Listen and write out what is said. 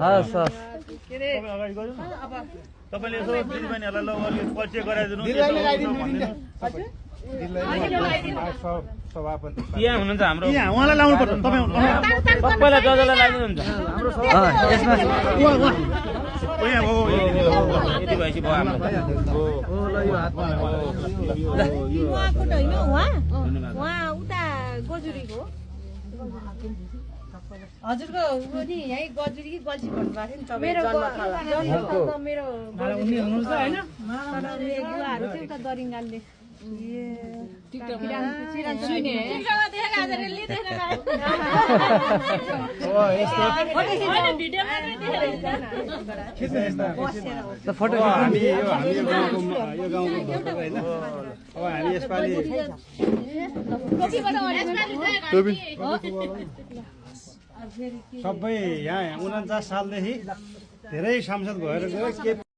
हस् हस् तपाईले यसो दिदीबहिनीहरुलाई ल अलि परिचय गराइदिनु सभापति यहाँ हुनुहुन्छ हाम्रो यहाँ उहाँलाई लाउनु पर्छ तपाई सबैलाई जजलाई लाइदिनुहुन्छ हाम्रो यसमा यति भएपछि भयो हाम्रो ल यो हातमा उहाँको त हैन उहाँ उता गजुरीको हजुरको नि यही गजुरी कि गल्छी भन्नुभएको थियो नि मेरो जन्मस्थल मेरो उनी हुनुहुन्छ हैन बुवाहरु चाहिँ उता दरिङगालले फोटो हामी यो गाउँको हैन अब हामी यसपालि सबै यहाँ 49 सालदेखि धेरै सांसद भएर गयो के